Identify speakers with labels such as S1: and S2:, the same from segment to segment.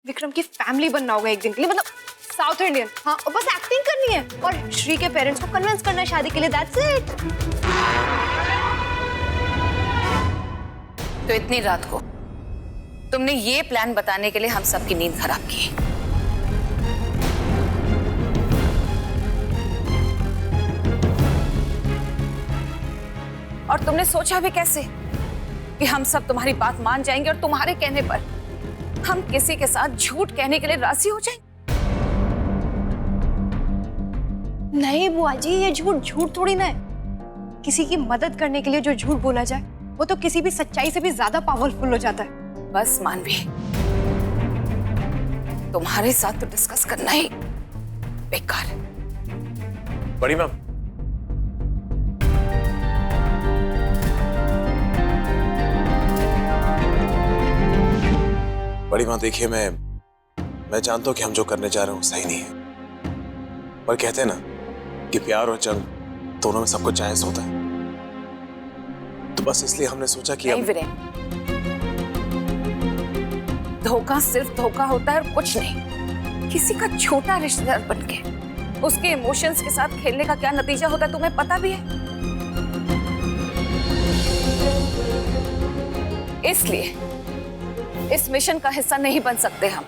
S1: विक्रम की फैमिली बनना होगा एक दिन के लिए, मतलब साउथ इंडियन। हाँ, और बस एक्टिंग करनी है और श्री के पेरेंट्स को कन्विंस करना है शादी के लिए, दैट्स इट।
S2: तो इतनी रात को तुमने ये प्लान बताने के लिए हम सबकी नींद खराब की। और तुमने सोचा भी कैसे कि हम सब तुम्हारी बात मान जाएंगे और तुम्हारे कहने पर हम किसी के साथ झूठ कहने के लिए राजी हो जाएंगे?
S1: नहीं बुआ जी, ये झूठ थोड़ी ना है। किसी की मदद करने के लिए जो झूठ बोला जाए वो तो किसी भी सच्चाई से भी ज्यादा पावरफुल हो जाता है।
S2: बस मानवी, तुम्हारे साथ तो डिस्कस करना ही बेकार है।
S3: बड़ी मैम, बड़ी माँ देखिए, मैं जानता हूं कि हम जो करने जा रहे हैं सही नहीं है, पर कहते हैं ना कि प्यार और जंग दोनों में सब कुछ जायज होता है। तो बस इसलिए हमने सोचा कि
S2: नहीं वीरेन, धोखा सिर्फ धोखा होता है और कुछ नहीं। किसी का छोटा रिश्तेदार बनके उसके इमोशंस के साथ खेलने का क्या नतीजा होता है तुम्हें पता भी है। इसलिए इस मिशन का हिस्सा नहीं बन सकते हम।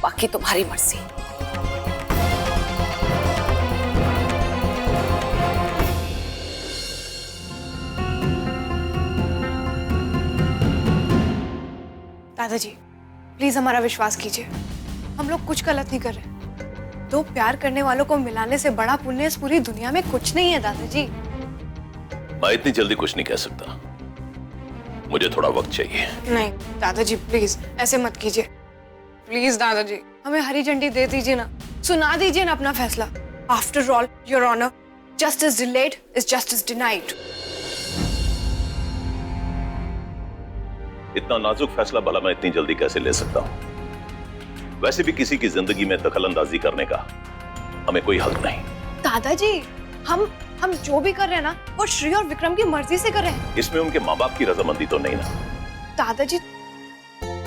S2: बाकी तुम्हारी मर्जी।
S1: दादाजी प्लीज हमारा विश्वास कीजिए, हम लोग कुछ गलत नहीं कर रहे। दो प्यार करने वालों को मिलाने से बड़ा पुण्य इस पूरी दुनिया में कुछ नहीं है दादाजी।
S4: मैं इतनी जल्दी कुछ नहीं कह सकता, मुझे थोड़ा वक्त चाहिए।
S1: नहीं दादाजी प्लीज ऐसे मत कीजिए, प्लीज दादाजी हमें हरी झंडी दे दीजिए ना, सुना दीजिए ना अपना फैसला। After all your honour, justice delayed is justice denied.
S4: इतना नाजुक फैसला भला मैं इतनी जल्दी कैसे ले सकता हूं? वैसे भी किसी की जिंदगी में दखलंदाजी करने का हमें कोई हक नहीं।
S1: दादाजी हम जो भी कर रहे हैं ना वो श्री और विक्रम की मर्जी से कर रहे हैं।
S4: इसमें उनके माँ बाप की रजामंदी तो नहीं ना?
S1: दादाजी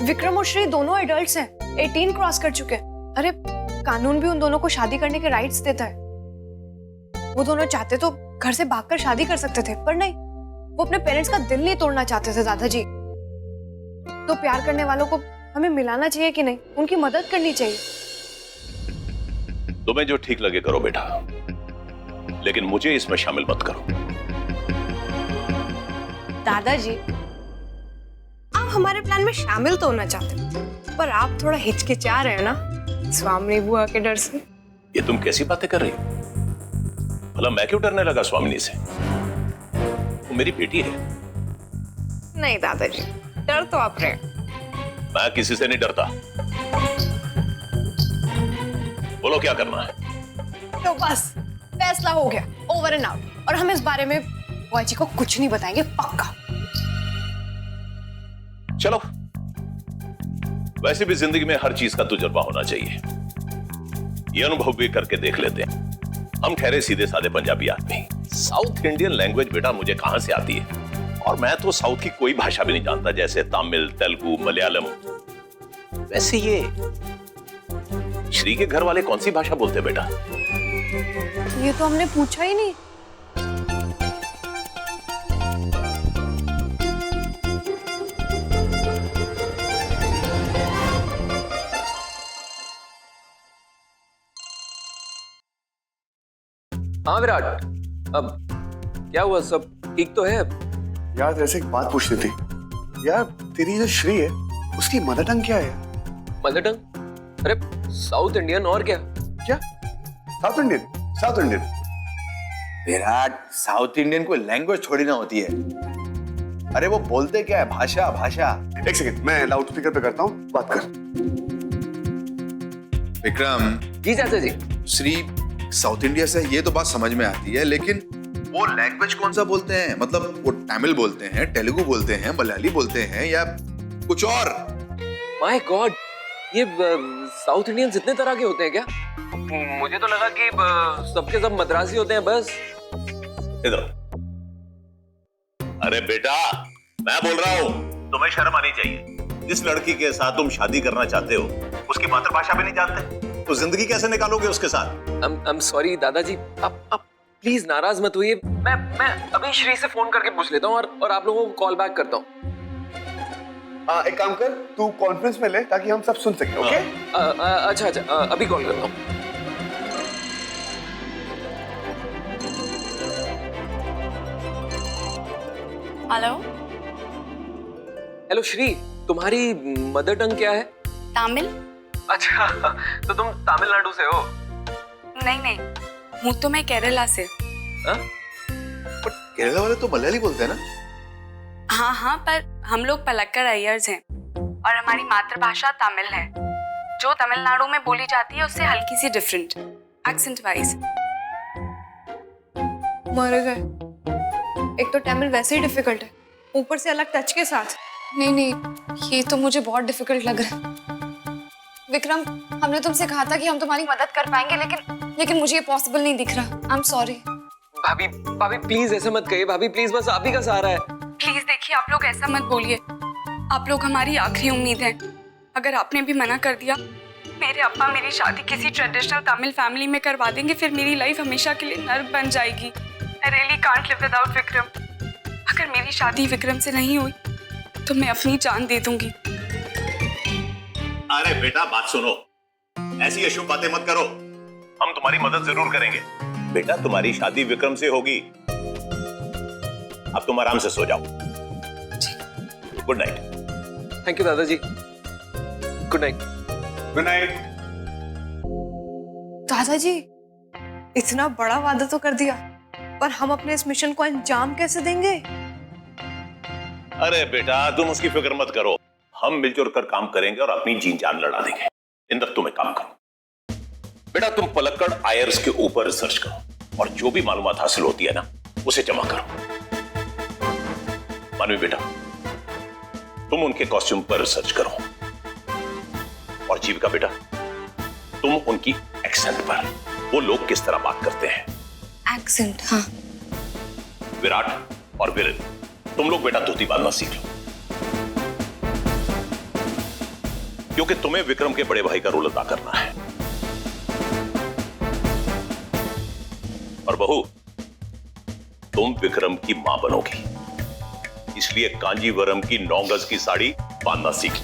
S1: विक्रम और श्री दोनों एडल्ट्स हैं, 18 क्रॉस कर चुके हैं। अरे कानून भी उन दोनों को शादी करने के राइट्स देता है। वो दोनों चाहते तो घर से भागकर शादी कर सकते थे, पर नहीं, वो अपने पेरेंट्स का दिल नहीं तोड़ना चाहते थे दादाजी। तो प्यार करने वालों को हमें मिलाना चाहिए कि नहीं, उनकी मदद करनी चाहिए।
S4: तुम्हें जो ठीक लगे करो बेटा, लेकिन मुझे इसमें शामिल मत करो।
S1: दादाजी आप हमारे प्लान में शामिल तो होना चाहते हैं, पर आप थोड़ा हिचकिचा रहे हैं ना स्वामिनी बुआ के डर से।
S4: ये तुम कैसी बातें कर रही हो? भला मैं क्यों डरने लगा स्वामिनी से? वो मेरी बेटी है।
S1: नहीं दादाजी, डर तो आप रहे।
S4: मैं किसी से नहीं डरता। बोलो क्या करना है?
S1: तो बस फैसला हो गया, ओवर एंड आउट। और हम इस बारे में बुआ जी को कुछ नहीं बताएंगे, पक्का।
S4: चलो, वैसे भी जिंदगी में हर चीज का तजुर्बा होना चाहिए, ये अनुभव भी करके देख लेते हैं। हम ठहरे सीधे साधे पंजाबी आदमी, साउथ इंडियन लैंग्वेज बेटा मुझे कहां से आती है? और मैं तो साउथ की कोई भाषा भी नहीं जानता, जैसे तमिल, तेलुगु, मलयालम। वैसे ये श्री के घर वाले कौन सी भाषा बोलते बेटा?
S1: ये तो हमने पूछा ही नहीं।
S5: हाँ विराट, अब क्या हुआ? सब ठीक तो है अब?
S6: यार तेरे से एक बात पूछनी थी। यार तेरी जो श्री है उसकी मदर टंग क्या है?
S5: Mother tongue? अरे साउथ इंडियन, और क्या?
S6: क्या south Indian? South Indian
S7: Virat, south Indian कोई लैंग्वेज थोड़ी ना होती है। अरे वो बोलते क्या है? भाषा। भाषा।
S6: एक सेकंड, मैं लाउड स्पीकर पे करता हूँ, बात कर।
S8: विक्रम
S5: जी चाचा जी।
S8: श्री साउथ इंडिया से, ये तो बात समझ में आती है, लेकिन वो लैंग्वेज कौन सा बोलते हैं? मतलब वो तमिल बोलते हैं, तेलुगु बोलते हैं, मलयाली बोलते हैं, या कुछ और?
S5: माय गॉड, ये साउथ इंडियंस इतने तरह के होते हैं क्या? मुझे तो लगा कि सबके सब मद्रासी होते हैं बस।
S4: इधर अरे बेटा, मैं बोल रहा हूँ, तुम्हें शर्म आनी चाहिए। जिस लड़की के साथ तुम शादी करना चाहते हो उसकी मातृभाषा भी नहीं जानते, तो जिंदगी कैसे निकालोगे उसके साथ?
S5: I'm sorry दादाजी, आप प्लीज नाराज मत होइए। मैं अभी श्री से फोन करके पूछ लेता हूँ और आप लोगों को कॉल बैक करता हूँ।
S6: एक काम कर, तू कॉन्फ्रेंस में ले ताकि हम सब सुन सकें, ओके?
S5: अच्छा, अभी कॉल करता हूँ।
S9: हेलो।
S5: हेलो श्री, तुम्हारी मदर टंग क्या है?
S9: तमिल।
S5: अच्छा, तो तुम तमिलनाडु से हो?
S9: नहीं, हूँ तो मैं केरला से।
S8: पर केरला वाले तो मलयाली बोलते हैं ना?
S9: हाँ, पर हम लोग पलक्कड़ अय्यर्स हैं और हमारी मातृभाषा तमिल है, जो तमिलनाडु में बोली जाती है उससे हल्की सी डिफरेंट, एक्सेंट वाइज।
S1: मर गए। एक तो तमिल वैसे ही डिफिकल्ट है, ऊपर से अलग टच के साथ। नहीं, ये तो मुझे बहुत डिफिकल्ट लग रहा है। विक्रम, हमने तुमसे कहा था कि हम तुम्हारी मदद कर पाएंगे, लेकिन मुझे ये पॉसिबल नहीं दिख रहा। I am sorry.
S5: भाभी प्लीज ऐसे मत कहिए। भाभी प्लीज, बस आप ही का सहारा है।
S9: प्लीज देखिए, आप लोग ऐसा मत बोलिए। आप लोग हमारी आखिरी उम्मीद हैं। अगर आपने भी मना कर दिया, मेरे अप्पा मेरी शादी किसी ट्रेडिशनल तमिल फैमिली में करवा देंगे, फिर मेरी लाइफ हमेशा के लिए नर्क बन जाएगी। I really can't live without Vikram. अगर मेरी शादी विक्रम से नहीं हुई तो मैं अपनी जान दे दूंगी।
S4: अरे बेटा, बात सुनो, ऐसी अशुभ बातें मत करो। हम तुम्हारी मदद जरूर करेंगे। बेटा, तुम्हारी शादी विक्रम से होगी। अब तुम आराम से सो जाओ। Good night.
S5: थैंक यू दादाजी। Good night.
S6: Good night.
S1: दादाजी, इतना बड़ा वादा तो कर दिया, पर हम अपने इस मिशन को अंजाम कैसे देंगे?
S4: अरे बेटा, तुम उसकी फिक्र मत करो। हम मिलजुल कर काम करेंगे और अपनी जीन जान लड़ा देंगे। इंदर, तुम्हें काम करो। बेटा, तुम पलक्कड़ आयर्स के ऊपर रिसर्च करो और जो भी मालूमात हासिल होती है ना, उसे जमा करो। मानवी बेटा, तुम उनके कॉस्ट्यूम पर रिसर्च करो और जीविका बेटा, तुम उनकी एक्सेंट पर, वो लोग किस तरह बात करते हैं।
S1: एक्सेंट? हाँ।
S4: विराट और वीरेन, तुम लोग बेटा धोती बांधना सीख लो, क्योंकि तुम्हें विक्रम के बड़े भाई का रोल अदा करना है। और बहू, तुम विक्रम की मां बनोगी, इसलिए कांजीवरम की 9 गज की साड़ी बांधना सीख लो।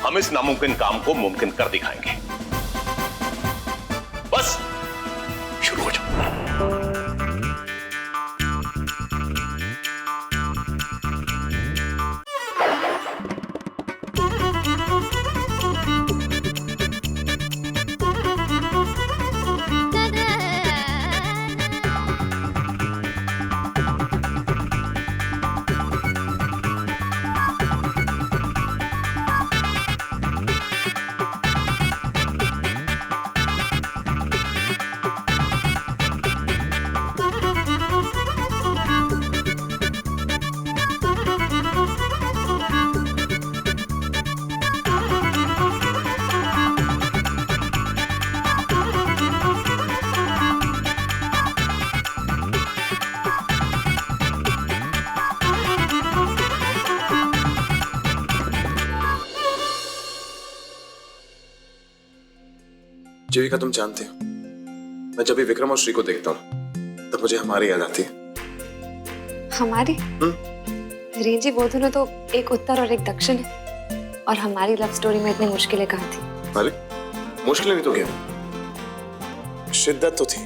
S4: हम इस नामुमकिन काम को मुमकिन कर दिखाएंगे। बस शुरू हो जाओ।
S3: जीविका, तुम जानते हो, मैं जब भी विक्रम और श्री को देखता हूँ तब मुझे हमारी याद आती है।
S1: हमारी? रेंजी, वो दोनों तो एक उत्तर और एक दक्षिण है, और हमारी लव स्टोरी में इतनी मुश्किलें कहाँ थी?
S3: अरे मुश्किलें नहीं तो क्या, शिद्दत तो थी।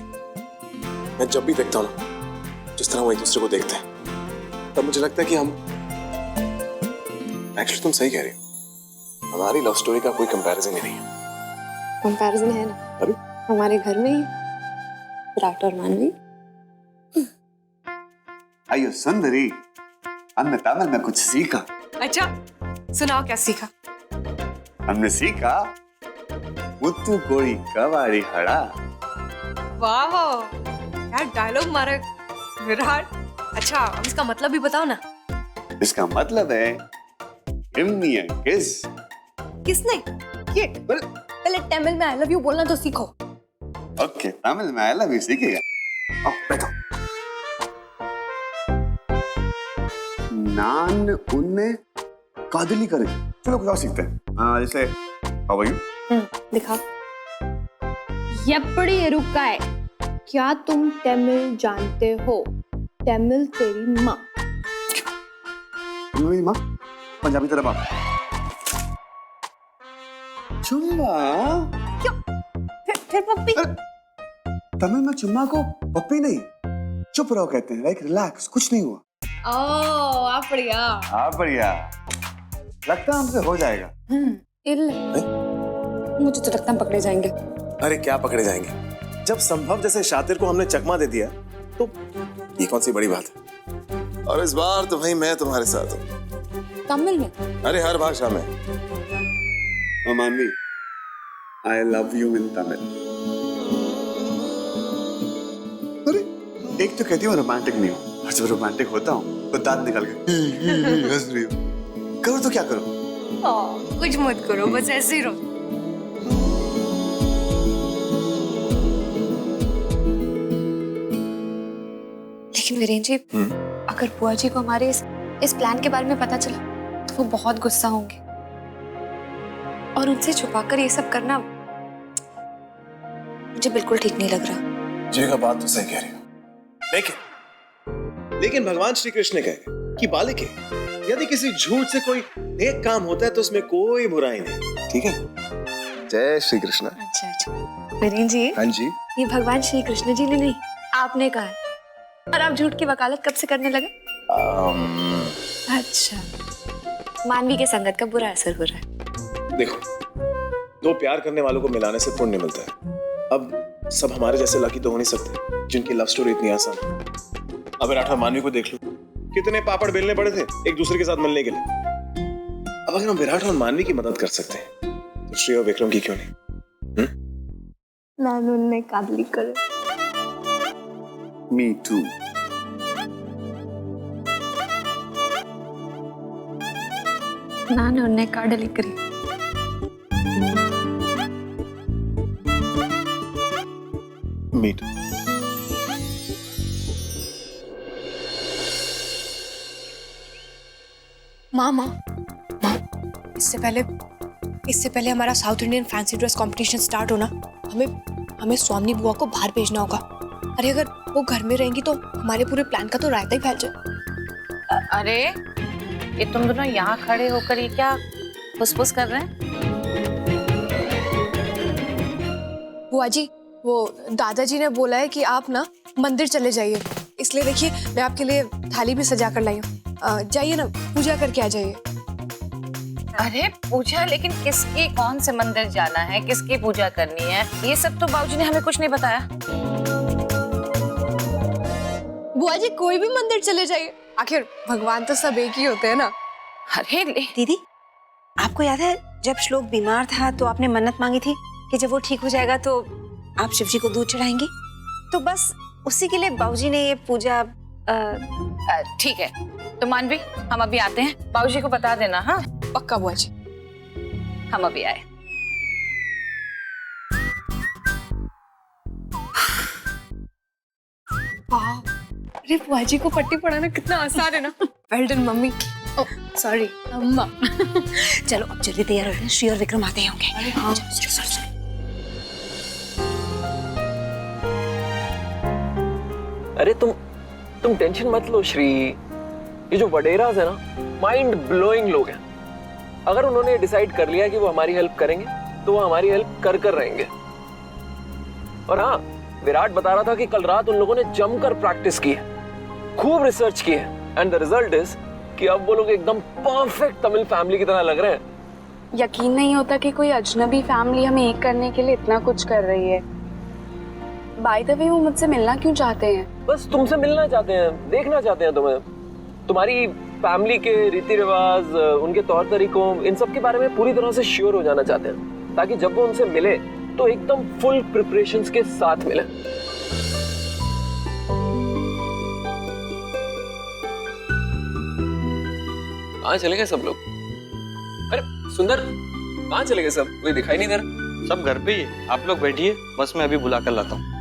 S3: मैं जब भी देखता हूँ ना, जिस तरह वो एक दूसरे को देखते हैं, तब मुझे लगता है कि हम, एक्चुअली तुम सही कह रही हो, हमारी लव स्टोरी का कोई कंपैरिजन ही नहीं है।
S1: कंपैरिजन है ना।
S3: अरे
S1: हमारे घर में ही विराट और मानवी।
S6: आइयो सुंदरी, हमने तमिल में कुछ सीखा।
S1: अच्छा, सुनाओ क्या सीखा?
S6: हमने सीखा मुत्तु कोड़ी कवाड़ी हड़ा।
S1: वाह, यार डायलॉग मारे विराट। अच्छा, अब इसका मतलब भी बताओ ना।
S6: इसका मतलब है इम्निया किस।
S1: किसने? ये पहले तमिल में आई लव यू बोलना तो सीखो।
S6: ओके, तमिल में आई लव यू सीखेगा। आओ बैठो। नान उनने कादली करे। चलो कुछ और सीखते हैं। हाँ जैसे हाउ आर यू?
S1: दिखा। यपड़ी रुकाए, क्या तुम तमिल जानते हो? तमिल तेरी माँ।
S6: मेरी माँ पंजाबी तेरा बाप। चुम्मा?
S1: क्यों? फिर पप्पी?
S6: तमिल में चुम्मा को पप्पी नहीं, चुप रहो कहते हैं। लाइक रिलैक्स, कुछ नहीं हुआ।
S1: ओह आप बढ़िया।
S6: हाँ बढ़िया, लगता है हमसे हो जाएगा।
S2: मुझे तो लगता है हम पकड़े जाएंगे।
S3: अरे क्या पकड़े जाएंगे, जब संभव जैसे शातिर को हमने चकमा दे दिया तो ये कौन सी बड़ी बात है। और इस बार तो भाई मैं तुम्हारे साथ हूँ।
S2: तमिल में?
S3: अरे हर भाषा में।
S6: मानवी, I love you in Tamil. अरे एक तो कहती हूँ रोमांटिक नहीं हूँ, और जब रोमांटिक होता हूँ तो दांत निकल के हंस रही हो। करो तो क्या करो?
S1: कुछ मत करो, बस ऐसे ही रहो। लेकिन वीरेन जी, अगर बुआ जी को हमारे इस प्लान के बारे में पता चला तो वो बहुत गुस्सा होंगे, और उनसे छुपाकर ये सब करना मुझे बिल्कुल ठीक नहीं लग रहा।
S3: जी का बात तो सही कह रही हो, लेकिन भगवान श्री कृष्ण कहे कि बालिके, यदि किसी झूठ से कोई नेक काम होता है तो उसमें कोई बुराई नहीं। ठीक है, जय श्री कृष्ण।
S1: अच्छा वीरेन जी,
S3: हाँ जी,
S1: ये भगवान श्री कृष्ण जी ने नहीं, आपने कहा है। और आप झूठ की वकालत कब से करने लगे? अच्छा, मानवी के संगत का बुरा असर हो रहा है।
S3: देखो, दो प्यार करने वालों को मिलाने से पुण्य मिलता है। अब सब हमारे जैसे लकी तो हो नहीं सकते जिनकी लव स्टोरी इतनी आसान है। अब विराट और मानवी को देख लो, कितने पापड़ बेलने पड़े थे एक दूसरे के साथ मिलने के लिए। अब अगर हम विराट और मानवी की मदद कर सकते हैं तो श्री और विक्रम की क्यों नहीं?
S1: नानू ने कादली करे।
S6: मी टू।
S1: नानू ने कादली करी।
S3: Me too.
S1: माँ, इससे पहले हमारा south Indian fancy dress competition start होना, हमें स्वामी बुआ को बाहर भेजना होगा। अरे अगर वो घर में रहेंगी तो हमारे पूरे प्लान का तो रायता ही फैल जाए।
S2: अरे ये तुम दोनों यहाँ खड़े होकर ये क्या फुसफुस कर रहे हैं?
S1: बुआ जी, वो दादाजी ने बोला है कि आप ना मंदिर चले जाइए, इसलिए देखिए मैं आपके लिए थाली भी सजा कर लाई हूँ। जाइए ना, पूजा करके आ जाइए।
S2: अरे पूजा? लेकिन किसकी, कौन से मंदिर जाना है, किसकी पूजा करनी है, ये सब तो बाबूजी ने हमें कुछ नहीं बताया।
S1: बुआ जी कोई भी मंदिर चले जाइए, आखिर भगवान तो सब एक ही होते हैं ना।
S2: अरे
S10: दीदी, आपको याद है जब श्लोक बीमार था तो आपने मन्नत मांगी थी कि जब वो ठीक हो जाएगा तो आप शिव जी को दूध चढ़ाएंगी? तो बस उसी के लिए बाबूजी ने ये पूजा।
S2: ठीक है, तो मानवी हम अभी आते हैं, बाबूजी को बता देना। हाँ
S1: पक्का बुआ जी,
S2: हम अभी आए।
S1: वाह, अरे बुआ जी को पट्टी पढ़ाना कितना आसान है ना। Well done mummy. Oh sorry अम्मा।
S10: चलो अब जल्दी तैयार होते हैं, श्री और विक्रम आते हैं होंगे।
S1: अरे हाँ,
S5: अरे तुम टेंशन मत लो श्री, ये जो वडेराज है ना, माइंड ब्लोइंग लोग हैं। अगर उन्होंने डिसाइड कर लिया कि वो हमारी हेल्प करेंगे तो वो हमारी हेल्प कर रहेंगे। और हाँ, विराट बता रहा था कि कल रात उन लोगों ने जमकर प्रैक्टिस की है, खूब रिसर्च की है, एंड द रिजल्ट इज कि अब वो लोग एकदम परफेक्ट तमिल फैमिली की तरह लग रहे हैं।
S9: यकीन नहीं होता कि कोई अजनबी फैमिली हमें एक करने के लिए इतना कुछ कर रही है। बाय द वे, वो मुझसे मिलना क्यों चाहते हैं?
S5: बस तुमसे मिलना चाहते हैं, देखना चाहते हैं तुम्हें, तुम्हारी फैमिली के रीति रिवाज, उनके तौर तरीकों, इन सब के बारे में पूरी तरह से श्योर हो जाना चाहते हैं, ताकि जब वो उनसे मिले तो एकदम फुल प्रिपरेशंस के साथ मिले। कहाँ चले गए सब लोग? अरे सुंदर, कहाँ चले गए सब? कोई दिखाई नहीं दे रहा।
S11: सब घर पे ही है, आप लोग बैठिए, बस मैं अभी बुला कर लाता हूँ।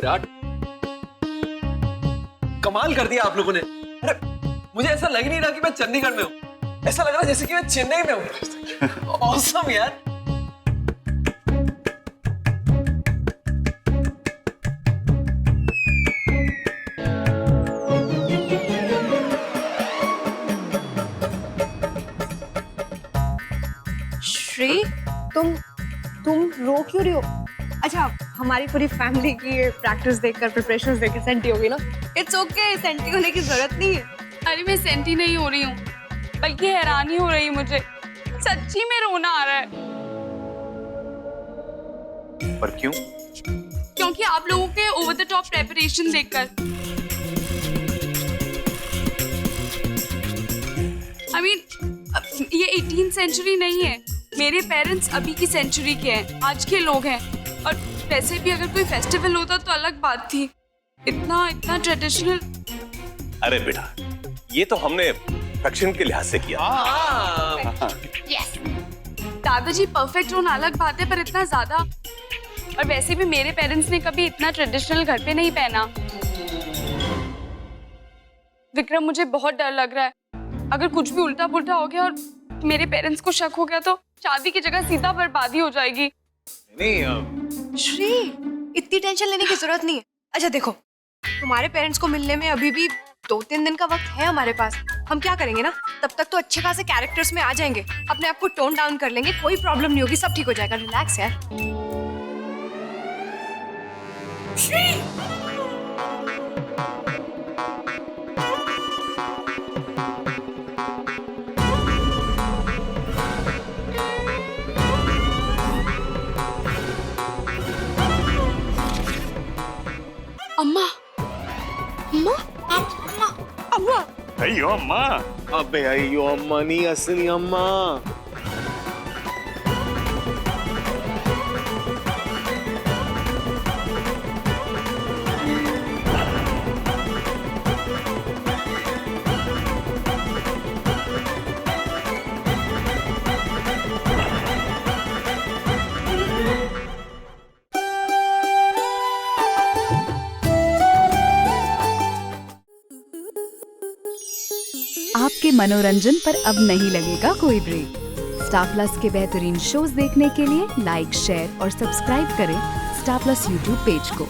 S5: विराट, कमाल कर दिया आप लोगों ने। अरे मुझे ऐसा लग नहीं रहा कि मैं चंडीगढ़ में हूँ, ऐसा लग रहा है जैसे कि मैं चेन्नई में हूँ। ऑसम यार।
S1: श्री, तुम रो क्यों रही हो? अच्छा, हमारी पूरी फैमिली की प्रैक्टिस देखकर, प्रिपरेशंस देखकर सेंटी हो गई ना? इट्स ओके, सेंटी होने की जरूरत नहीं है।
S9: अरे मैं सेंटी नहीं हो रही हूँ, बल्कि हैरानी हो रही मुझे। सच्ची में रोना आ रहा है।
S7: पर क्यों?
S9: क्योंकि आप लोगों के ओवर द टॉप प्रेपरेशन देखकर। I mean, ये 18th सेंचुरी नहीं है, मेरे पेरेंट्स अभी की सेंचुरी के हैं, आज के लोग हैं। और वैसे भी अगर कोई फेस्टिवल होता तो अलग बात थी, इतना ट्रेडिशनल।
S4: अरे बेटा, ये तो हमने फैक्शन के लिहाज से किया।
S9: यस, दादाजी परफेक्ट होना अलग बात है, पर इतना ज्यादा। और वैसे भी मेरे पेरेंट्स ने कभी इतना ट्रेडिशनल घर पे नहीं पहना। विक्रम, मुझे बहुत डर लग रहा है, अगर कुछ भी उल्टा पुल्टा हो गया और मेरे पेरेंट्स को शक हो गया तो शादी की जगह सीधा बर्बादी हो जाएगी।
S3: नहीं
S1: श्री, इतनी टेंशन लेने की जरूरत नहीं है। अच्छा देखो, तुम्हारे पेरेंट्स को मिलने में अभी भी 2-3 दिन का वक्त है हमारे पास। हम क्या करेंगे ना, तब तक तो अच्छे खासे कैरेक्टर्स में आ जाएंगे, अपने आप को टोन डाउन कर लेंगे, कोई प्रॉब्लम नहीं होगी, सब ठीक हो जाएगा। रिलैक्स यार।
S9: अम्मा, अम्मा, अम्मा, अम्मा।
S3: अయ్యో అమ్మా, అబ్బే అయ్యో అమ్మా, నీ అసలు అమ్మా.
S12: आपके मनोरंजन पर अब नहीं लगेगा कोई ब्रेक। स्टार प्लस के बेहतरीन शोज देखने के लिए लाइक, शेयर और सब्सक्राइब करें स्टार प्लस यूट्यूब पेज को।